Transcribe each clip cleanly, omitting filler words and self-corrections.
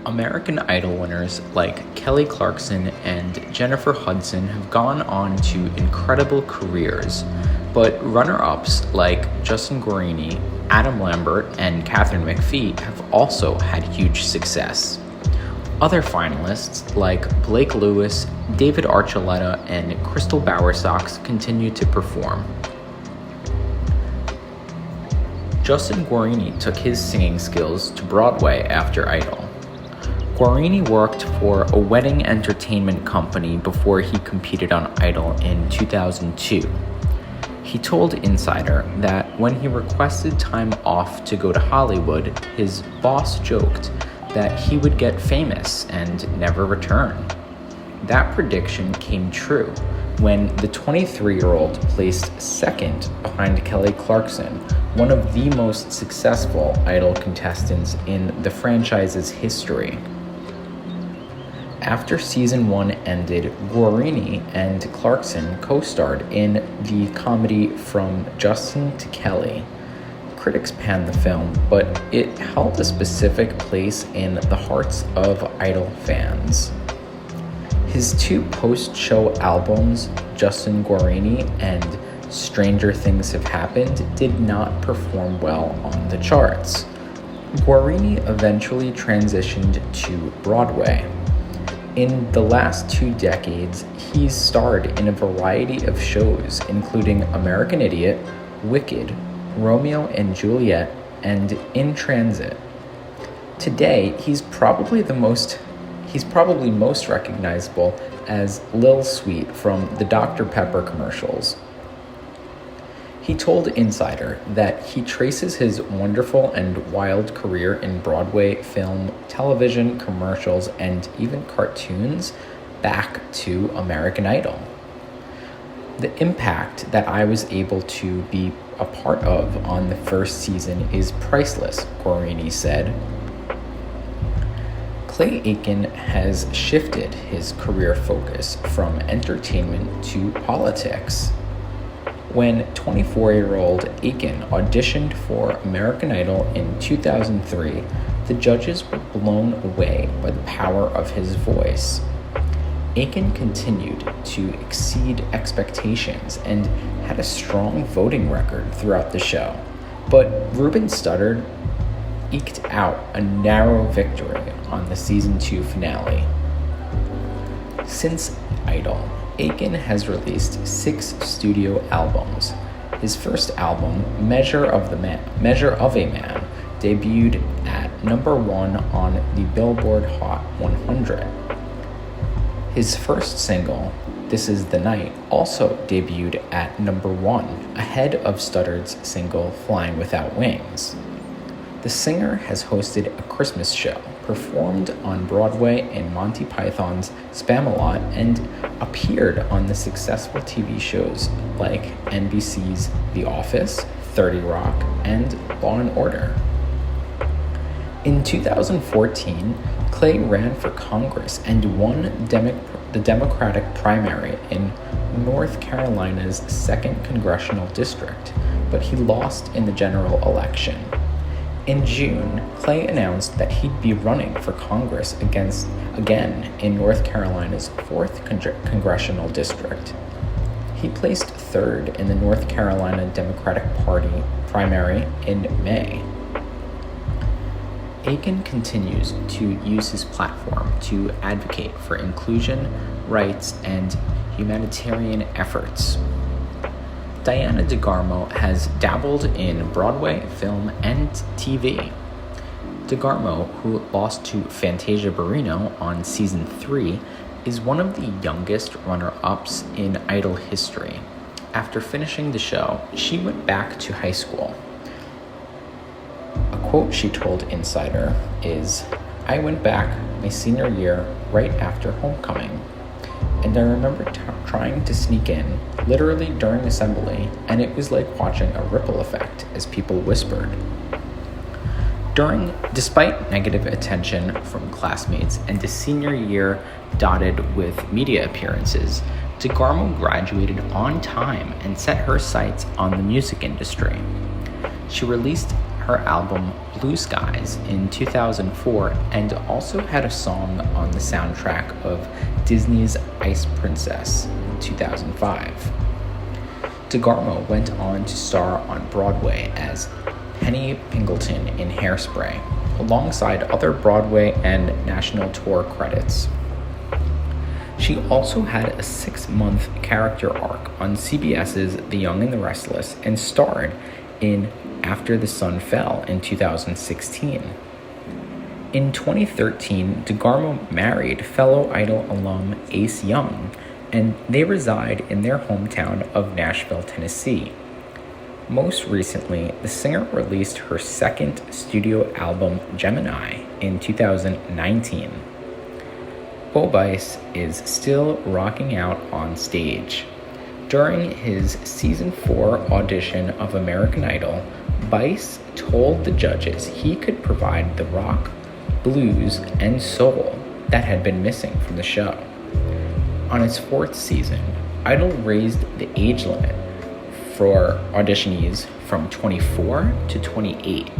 American Idol winners like Kelly Clarkson and Jennifer Hudson have gone on to incredible careers, but runner-ups like Justin Guarini, Adam Lambert, and Katharine McPhee have also had huge success. Other finalists like Blake Lewis, David Archuleta, and Crystal Bowersox continue to perform. Justin Guarini took his singing skills to Broadway after Idol. Guarini worked for a wedding entertainment company before he competed on Idol in 2002. He told Insider that when he requested time off to go to Hollywood, his boss joked that he would get famous and never return. That prediction came true when the 23-year-old placed second behind Kelly Clarkson, one of the most successful Idol contestants in the franchise's history. After season 1 ended, Guarini and Clarkson co-starred in the comedy From Justin to Kelly. Critics panned the film, but it held a specific place in the hearts of Idol fans. His two post-show albums, Justin Guarini and Stranger Things Have Happened, did not perform well on the charts. Guarini eventually transitioned to Broadway. In the last 2 decades, he's starred in a variety of shows, including American Idiot, Wicked, Romeo and Juliet, and In Transit. Today, he's probably most recognizable as Lil Sweet from the Dr. Pepper commercials. He told Insider that he traces his wonderful and wild career in Broadway, film, television, commercials, and even cartoons back to American Idol. The impact that I was able to be a part of on the first season is priceless, Guarini said. Clay Aiken has shifted his career focus from entertainment to politics. When 24-year-old Aiken auditioned for American Idol in 2003, the judges were blown away by the power of his voice. Aiken continued to exceed expectations and had a strong voting record throughout the show, but Ruben Studdard eked out a narrow victory on the season 2 finale. Since Idol, Aiken has released 6 studio albums. His first album, Measure of a Man, debuted at number 1 on the Billboard Hot 100. His first single, This Is the Night, also debuted at number 1, ahead of Studdard's single Flying Without Wings. The singer has hosted a Christmas show, performed on Broadway in Monty Python's Spamalot, and appeared on the successful TV shows like NBC's The Office, 30 Rock, and Law & Order. In 2014, Clay ran for Congress and won the Democratic primary in North Carolina's 2nd Congressional District, but he lost in the general election. In June, Clay announced that he'd be running for Congress again in North Carolina's 4th Congressional District. He placed 3rd in the North Carolina Democratic Party primary in May. Aiken continues to use his platform to advocate for inclusion, rights, and humanitarian efforts. Diana DeGarmo has dabbled in Broadway, film, and TV. DeGarmo, who lost to Fantasia Barrino on season 3, is one of the youngest runner-ups in Idol history. After finishing the show, she went back to high school. A quote she told Insider is, "I went back my senior year right after homecoming, and I remember trying to sneak in, literally during assembly, and it was like watching a ripple effect as people whispered." Despite negative attention from classmates and a senior year dotted with media appearances, DeGarmo graduated on time and set her sights on the music industry. She released her album Blue Skies in 2004 and also had a song on the soundtrack of Disney's Ice Princess in 2005. DeGarmo went on to star on Broadway as Penny Pingleton in Hairspray, alongside other Broadway and national tour credits. She also had a 6-month character arc on CBS's The Young and the Restless and starred in After the Sun Fell in 2016. In 2013, DeGarmo married fellow Idol alum Ace Young, and they reside in their hometown of Nashville, Tennessee. Most recently, the singer released her second studio album, Gemini, in 2019. Bice is still rocking out on stage. During his Season 4 audition of American Idol, Bice told the judges he could provide the rock, blues, and soul that had been missing from the show. On its 4th season, Idol raised the age limit for auditionees from 24 to 28.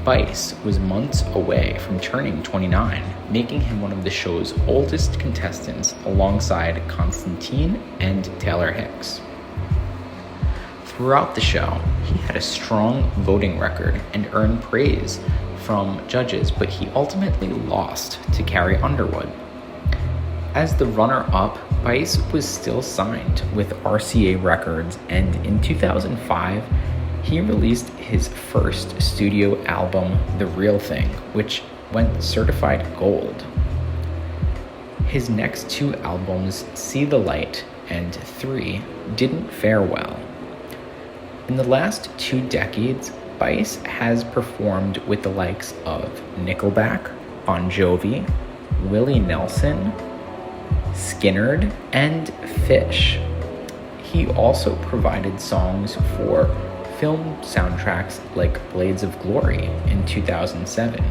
Bice was months away from turning 29, making him one of the show's oldest contestants alongside Constantine and Taylor Hicks. Throughout the show, he had a strong voting record and earned praise from judges, but he ultimately lost to Carrie Underwood. As the runner-up, Bice was still signed with RCA Records, and in 2005, he released his first studio album, The Real Thing, which went certified gold. His next 2 albums, See the Light and 3, didn't fare well. In the last 2 decades, Bice has performed with the likes of Nickelback, Bon Jovi, Willie Nelson, Skynyrd, and Fish. He also provided songs for film soundtracks like Blades of Glory in 2007.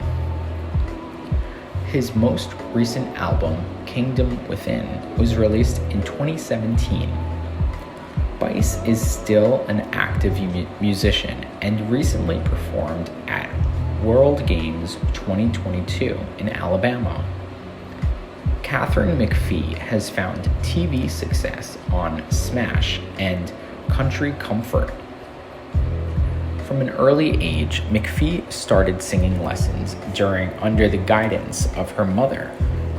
His most recent album, Kingdom Within, was released in 2017. Bice is still an active musician and recently performed at World Games 2022 in Alabama. Katharine McPhee has found TV success on Smash and Country Comfort. From an early age, McPhee started singing lessons under the guidance of her mother,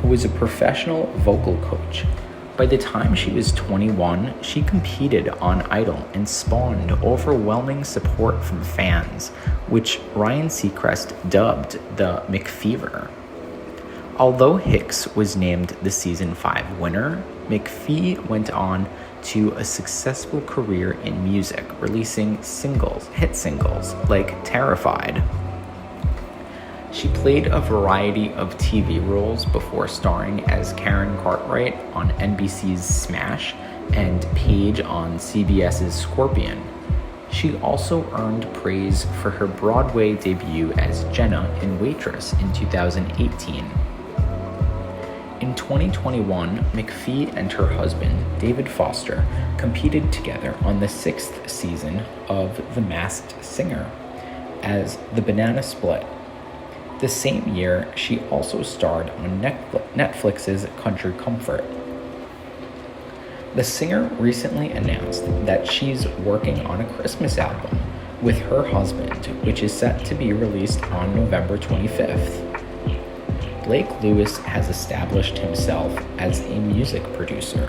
who was a professional vocal coach. By the time she was 21, she competed on Idol and spawned overwhelming support from fans, which Ryan Seacrest dubbed the McPhever. Although Hicks was named the Season 5 winner, McPhee went on to a successful career in music, releasing hit singles like Terrified. She played a variety of TV roles before starring as Karen Cartwright on NBC's Smash and Paige on CBS's Scorpion. She also earned praise for her Broadway debut as Jena in Waitress in 2018. In 2021, McPhee and her husband, David Foster, competed together on the 6th season of The Masked Singer as the Banana Split. The same year, she also starred on Netflix's Country Comfort. The singer recently announced that she's working on a Christmas album with her husband, which is set to be released on November 25th. Blake Lewis has established himself as a music producer.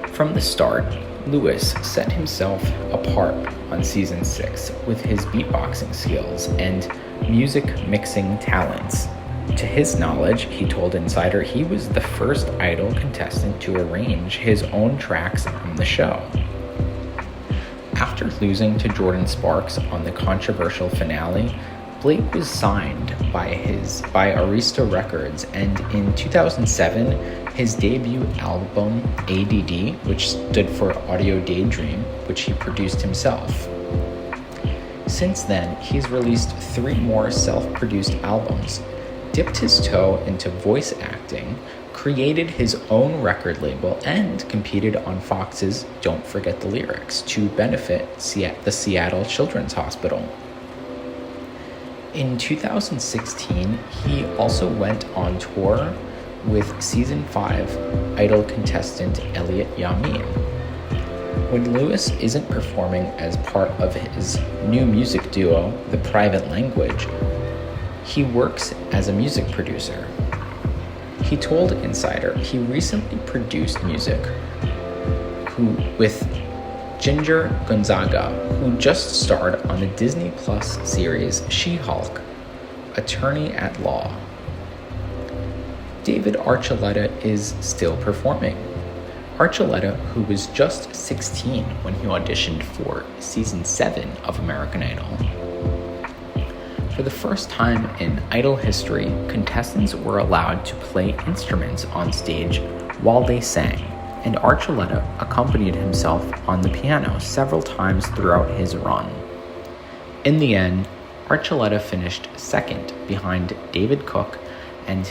From the start, Lewis set himself apart on Season 6 with his beatboxing skills and music mixing talents. To his knowledge, he told Insider he was the first Idol contestant to arrange his own tracks on the show. After losing to Jordan Sparks on the controversial finale, Blake was signed by Arista Records, and in 2007, his debut album, ADD, which stood for Audio Daydream, which he produced himself. Since then, he's released 3 more self-produced albums, dipped his toe into voice acting, created his own record label, and competed on Fox's Don't Forget the Lyrics to benefit the Seattle Children's Hospital. In 2016, he also went on tour with Season 5 Idol contestant Elliot Yamin. When Lewis isn't performing as part of his new music duo, The Private Language, he works as a music producer. He told Insider he recently produced music with Ginger Gonzaga, who just starred on the Disney Plus series She-Hulk, Attorney at Law. David Archuleta is still performing. Archuleta, who was just 16 when he auditioned for Season 7 of American Idol. For the first time in Idol history, contestants were allowed to play instruments on stage while they sang, and Archuleta accompanied himself on the piano several times throughout his run. In the end, Archuleta finished second behind David Cook and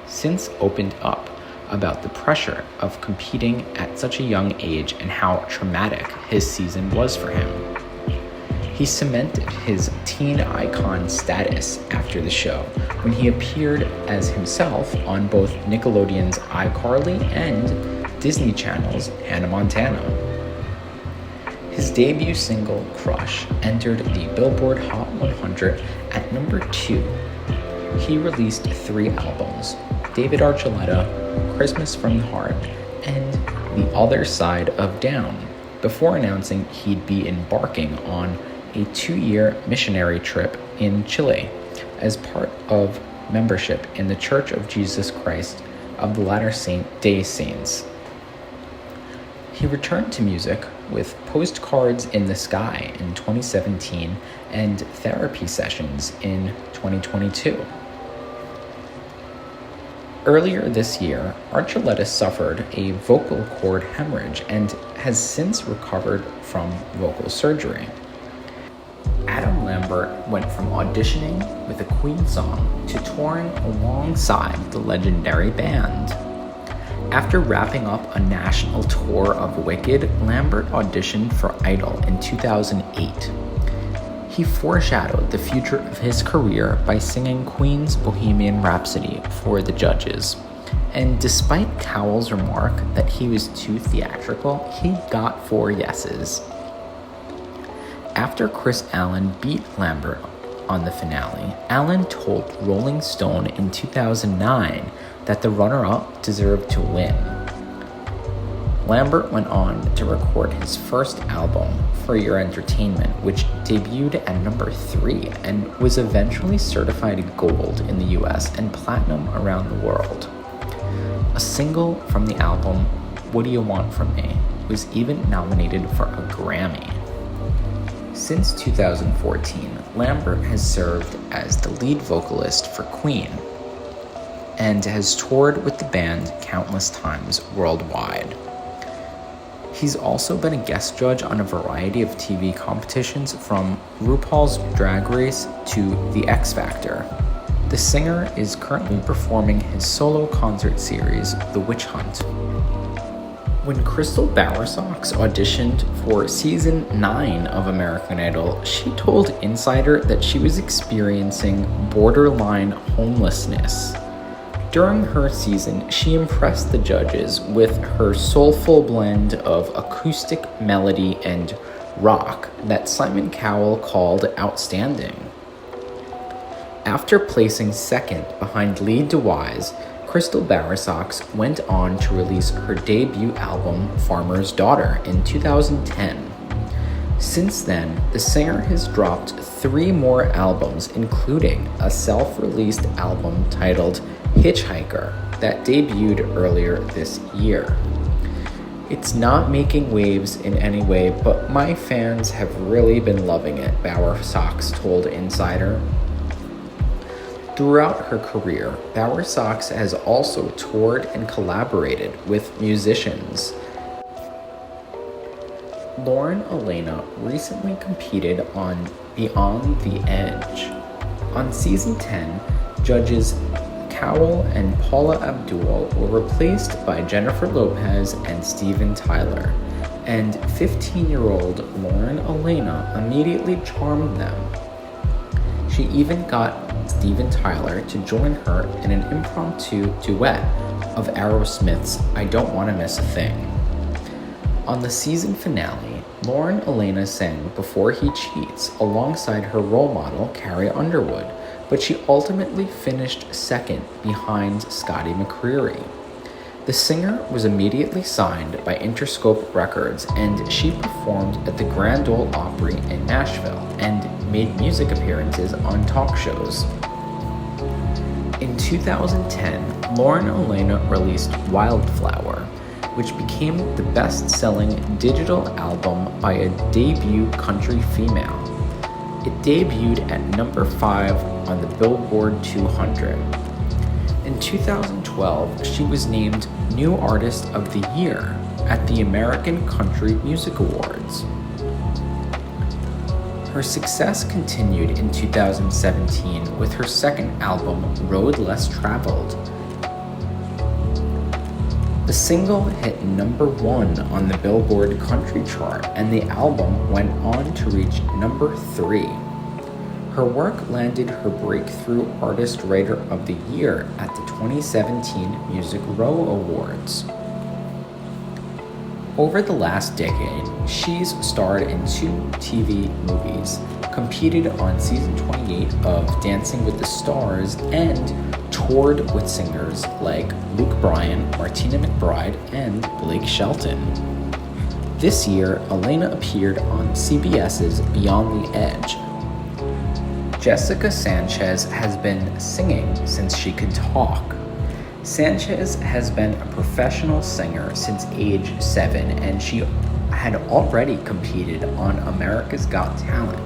since opened up about the pressure of competing at such a young age and how traumatic his season was for him. He cemented his teen icon status after the show when he appeared as himself on both Nickelodeon's iCarly and Disney Channel's Hannah Montana. His debut single, Crush, entered the Billboard Hot 100 at number 2. He released 3 albums, David Archuleta, Christmas from the Heart, and The Other Side of Down, before announcing he'd be embarking on a 2-year missionary trip in Chile as part of membership in the Church of Jesus Christ of the Latter-day Saints. He returned to music with Postcards in the Sky in 2017 and Therapy Sessions in 2022. Earlier this year, Archuleta suffered a vocal cord hemorrhage and has since recovered from vocal surgery. Adam Lambert went from auditioning with a Queen song to touring alongside the legendary band. After wrapping up a national tour of Wicked, Lambert auditioned for Idol in 2008. He foreshadowed the future of his career by singing Queen's Bohemian Rhapsody for the judges. And despite Cowell's remark that he was too theatrical, he got 4 yeses. After Chris Allen beat Lambert on the finale, Allen told Rolling Stone in 2009 that the runner-up deserved to win. Lambert went on to record his first album, For Your Entertainment, which debuted at number 3 and was eventually certified gold in the US and platinum around the world. A single from the album, What Do You Want From Me, was even nominated for a Grammy. Since 2014, Lambert has served as the lead vocalist for Queen and has toured with the band countless times worldwide. He's also been a guest judge on a variety of TV competitions, from RuPaul's Drag Race to The X Factor. The singer is currently performing his solo concert series, The Witch Hunt. When Crystal Bowersox auditioned for Season 9 of American Idol, she told Insider that she was experiencing borderline homelessness. During her season, she impressed the judges with her soulful blend of acoustic melody and rock that Simon Cowell called outstanding. After placing second behind Lee DeWise, Crystal Bowersox went on to release her debut album, Farmer's Daughter, in 2010. Since then, the singer has dropped 3 more albums, including a self-released album titled Hitchhiker that debuted earlier this year. It's not making waves in any way, but my fans have really been loving it, Bowersox told Insider. Throughout her career, Bowersox has also toured and collaborated with musicians. Lauren Alaina recently competed on Beyond the Edge. On Season 10, judges Cowell and Paula Abdul were replaced by Jennifer Lopez and Steven Tyler, and 15-year-old Lauren Alaina immediately charmed them. She even got Steven Tyler to join her in an impromptu duet of Aerosmith's I Don't Want to Miss a Thing. On the season finale, Lauren Alaina sang Before He Cheats alongside her role model Carrie Underwood, but she ultimately finished second behind Scotty McCreery. The singer was immediately signed by Interscope Records, and she performed at the Grand Ole Opry in Nashville and made music appearances on talk shows. In 2010, Lauren Alaina released Wildflower, which became the best-selling digital album by a debut country female. It debuted at number 5 on the Billboard 200. In 2012, she was named New Artist of the Year at the American Country Music Awards. Her success continued in 2017 with her second album, Road Less Traveled. The single hit number 1 on the Billboard Country chart, and the album went on to reach number 3. Her work landed her Breakthrough Artist Writer of the Year at the 2017 Music Row Awards. Over the last decade, she's starred in 2 TV movies, competed on season 28 of Dancing with the Stars, and toured with singers like Luke Bryan, Martina McBride, and Blake Shelton. This year, Alaina appeared on CBS's Beyond the Edge. Jessica Sanchez has been singing since she could talk. Sanchez has been a professional singer since age 7, and she had already competed on America's Got Talent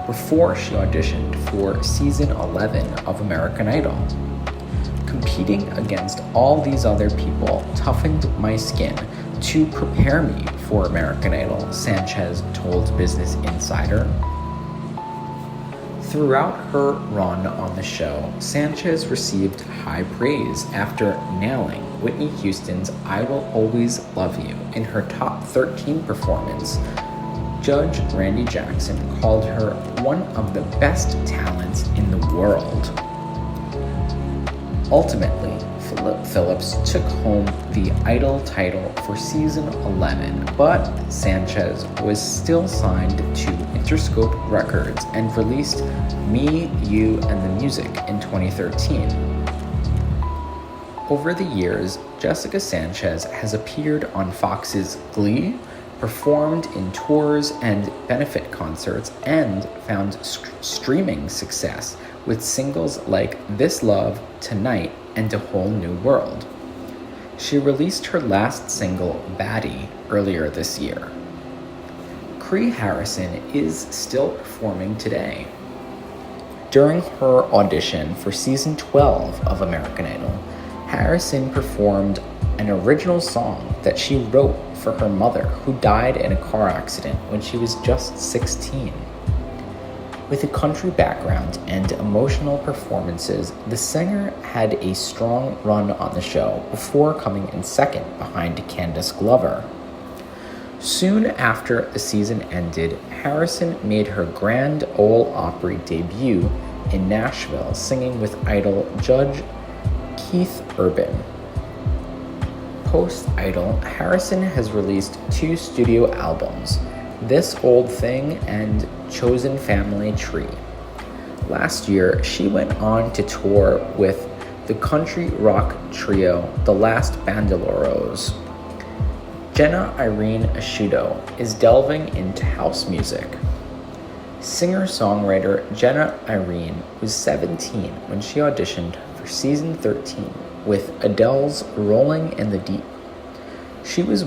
before she auditioned for season 11 of American Idol. Competing against all these other people toughened my skin to prepare me for American Idol, Sanchez told Business Insider. Throughout her run on the show, Sanchez received high praise after nailing Whitney Houston's I Will Always Love You in her top 13 performance. Judge Randy Jackson called her one of the best talents in the world. Ultimately, Phillips took home the Idol title for season 11, but Sanchez was still signed to Interscope Records and released Me, You, and the Music in 2013. Over the years, Jessica Sanchez has appeared on Fox's Glee, performed in tours and benefit concerts, and found streaming success with singles like This Love, Tonight, and A Whole New World. She released her last single, Baddie, earlier this year. Kree Harrison is still performing today. During her audition for season 12 of American Idol, Harrison performed an original song that she wrote for her mother, who died in a car accident when she was just 16. With a country background and emotional performances, the singer had a strong run on the show before coming in second behind Candice Glover. Soon after the season ended, Harrison made her Grand Ole Opry debut in Nashville, singing with Idol judge Keith Urban. Post-Idol, Harrison has released 2 studio albums, This Old Thing and Chosen Family Tree. Last year, she went on to tour with the country rock trio The Last Bandoleros. Jena Irene is delving into house music. Singer-songwriter Jena Irene was 17 when she auditioned for season 13 with Adele's Rolling in the Deep. She was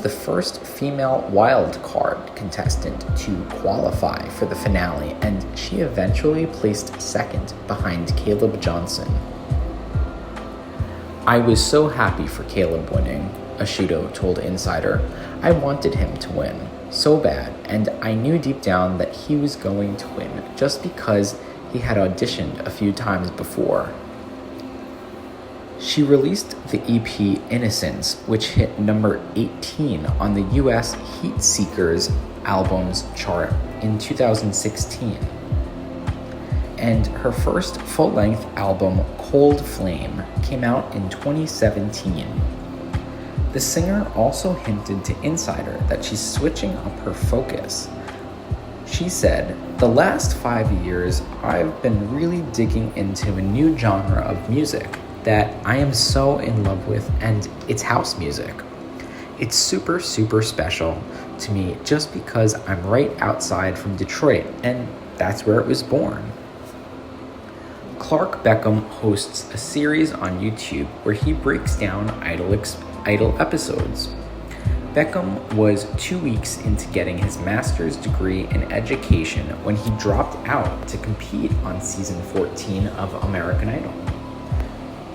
the first female wild card contestant to qualify for the finale, and she eventually placed second behind Caleb Johnson. I was so happy for Caleb winning, Ashudo told Insider. I wanted him to win so bad, and I knew deep down that he was going to win just because he had auditioned a few times before. She released the EP Innocence, which hit number 18 on the US Heat Seekers albums chart in 2016. and her first full-length album, Cold Flame, came out in 2017. The singer also hinted to Insider that she's switching up her focus. She said, "The last 5 years, I've been really digging into a new genre of music that I am so in love with, and it's house music. It's super, super special to me just because I'm right outside from Detroit, and that's where it was born." Clark Beckham hosts a series on YouTube where he breaks down Idol episodes. Beckham was 2 weeks into getting his master's degree in education when he dropped out to compete on season 14 of American Idol.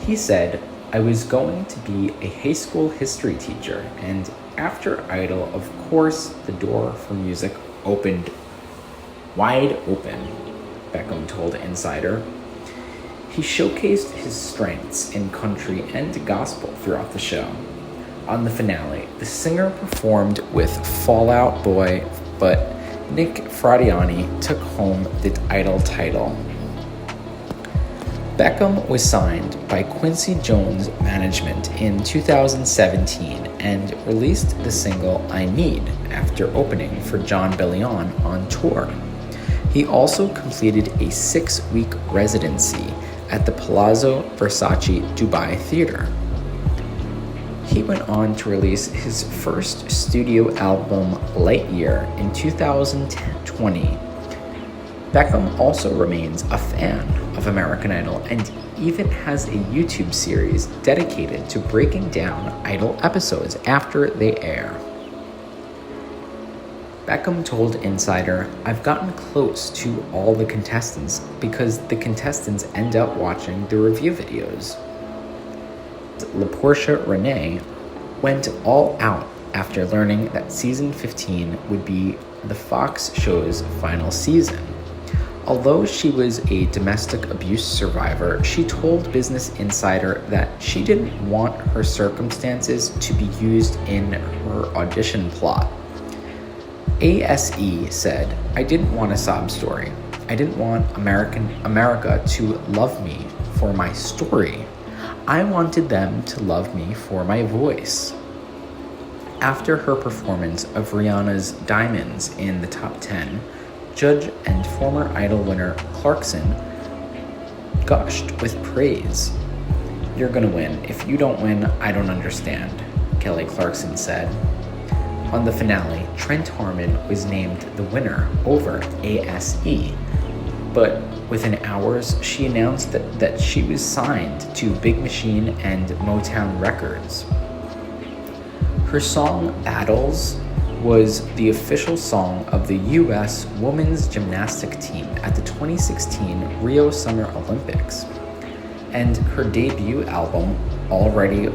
He said, "I was going to be a high school history teacher, and after Idol, of course, the door for music opened wide open," Beckham told Insider. He showcased his strengths in country and gospel throughout the show. On the finale, the singer performed with Fall Out Boy, but Nick Fradiani took home the Idol title. Beckham was signed by Quincy Jones Management in 2017 and released the single I Need after opening for Jon Bellion on tour. He also completed a 6-week residency at the Palazzo Versace Dubai Theater. He went on to release his first studio album, Lightyear, in 2020. Beckham also remains a fan of American Idol and even has a YouTube series dedicated to breaking down Idol episodes after they air. Beckham told Insider, "I've gotten close to all the contestants because the contestants end up watching the review videos." LaPortia Renae went all out after learning that season 15 would be the Fox show's final season. Although she was a domestic abuse survivor, she told Business Insider that she didn't want her circumstances to be used in her audition plot. ASE said, "I didn't want a sob story. I didn't want America to love me for my story. I wanted them to love me for my voice." After her performance of Rihanna's Diamonds in the top 10, judge and former Idol winner Clarkson gushed with praise. "You're gonna win. If you don't win, I don't understand," Kelly Clarkson said. On the finale, Trent Harmon was named the winner over ASE, but within hours, she announced that she was signed to Big Machine and Motown Records. Her song Battles was the official song of the U.S. women's gymnastic team at the 2016 Rio Summer Olympics, and her debut album, Already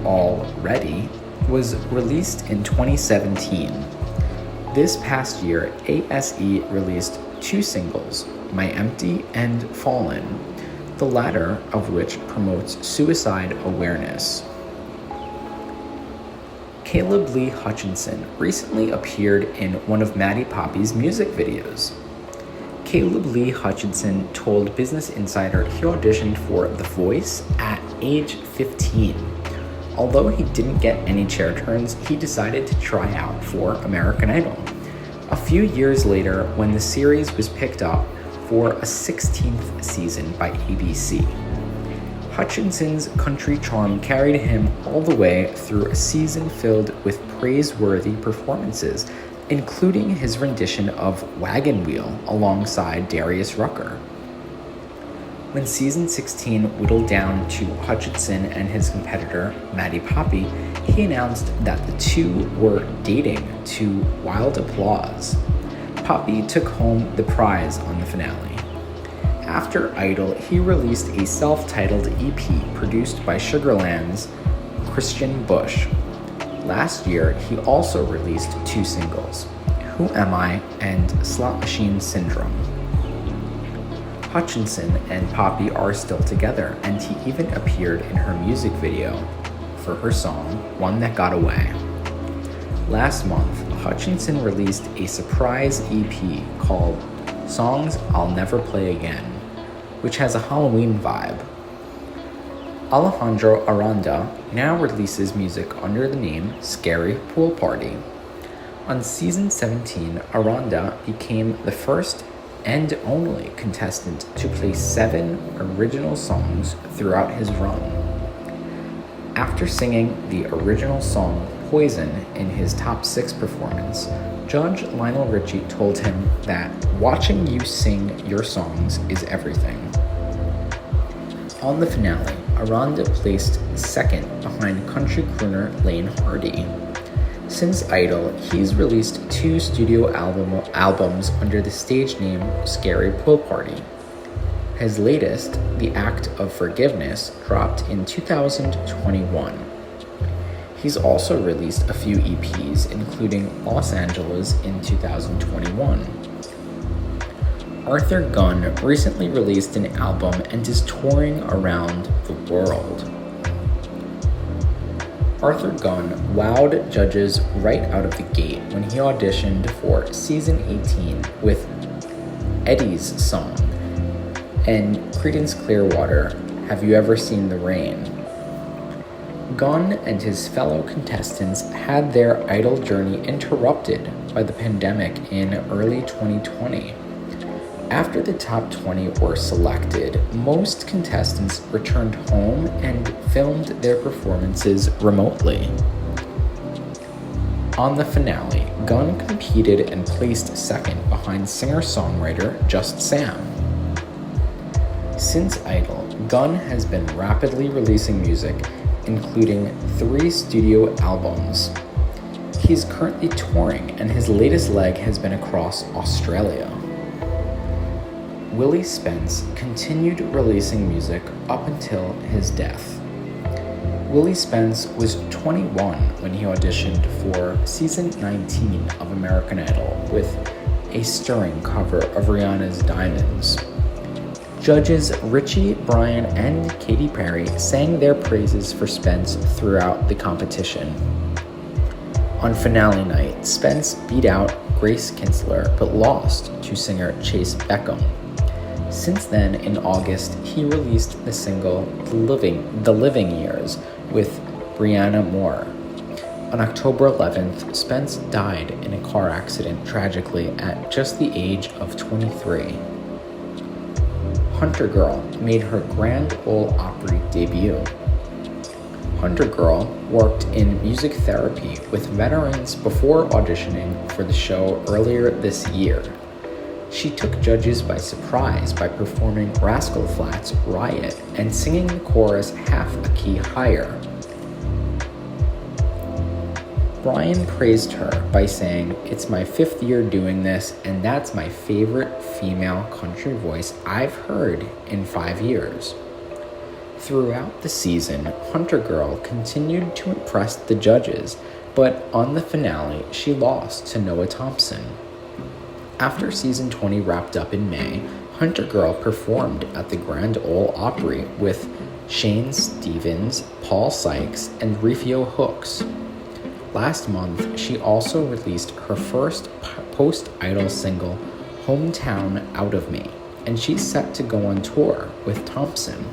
was released in 2017. This past year, ASE released 2 singles, My Empty and Fallen, the latter of which promotes suicide awareness. Caleb Lee Hutchinson recently appeared in one of Maddie Poppy's music videos. Caleb Lee Hutchinson told Business Insider he auditioned for The Voice at age 15. Although he didn't get any chair turns, he decided to try out for American Idol. A few years later, when the series was picked up for a 16th season by ABC. Hutchinson's country charm carried him all the way through a season filled with praiseworthy performances, including his rendition of Wagon Wheel alongside Darius Rucker. When season 16 whittled down to Hutchinson and his competitor, Maddie Poppy, he announced that the two were dating to wild applause. Poppy took home the prize on the finale. After Idol, he released a self-titled EP produced by Sugarland's Christian Bush. Last year, he also released 2 singles, Who Am I and Slot Machine Syndrome. Hutchinson and Poppy are still together, and he even appeared in her music video for her song, One That Got Away. Last month, Hutchinson released a surprise EP called Songs I'll Never Play Again. which has a Halloween vibe. Alejandro Aranda now releases music under the name Scary Pool Party. On season 17, Aranda became the first and only contestant to play 7 original songs throughout his run. After singing the original song Poison in his top 6 performance, Judge Lionel Richie told him that watching you sing your songs is everything. On the finale, Aranda placed second behind country crooner Lane Hardy. Since Idol, he's released 2 studio albums under the stage name Scary Pool Party. His latest, The Act of Forgiveness, dropped in 2021. He's also released a few EPs, including Los Angeles in 2021. Arthur Gunn recently released an album and is touring around the world. Arthur Gunn wowed judges right out of the gate when he auditioned for season 18 with Eddie's song and Creedence Clearwater, Have You Ever Seen the Rain? Gunn and his fellow contestants had their Idol journey interrupted by the pandemic in early 2020. After the top 20 were selected, most contestants returned home and filmed their performances remotely. On the finale, Gunn competed and placed second behind singer-songwriter Just Sam. Since Idol, Gunn has been rapidly releasing music, including 3 studio albums. He's currently touring, and his latest leg has been across Australia. Willie Spence continued releasing music up until his death. Willie Spence was 21 when he auditioned for season 19 of American Idol with a stirring cover of Rihanna's Diamonds. Judges Richie, Brian, and Katy Perry sang their praises for Spence throughout the competition. On finale night, Spence beat out Grace Kinsler but lost to singer Chase Beckham. Since then, in August, he released the single The Living Years with Brianna Moore. On October 11th, Spence died in a car accident tragically at just the age of 23. HunterGirl made her Grand Ole Opry debut. HunterGirl worked in music therapy with veterans before auditioning for the show earlier this year. She took judges by surprise by performing Rascal Flatts' Riot and singing the chorus half a key higher. Brian praised her by saying, "It's my 5th year doing this, and that's my favorite female country voice I've heard in 5 years." Throughout the season, HunterGirl continued to impress the judges, but on the finale, she lost to Noah Thompson. After season 20 wrapped up in May, HunterGirl performed at the Grand Ole Opry with Shane Stevens, Paul Sykes, and Rufio Hooks. Last month, she also released her first post-Idol single, Hometown Out of Me, and she's set to go on tour with Thompson.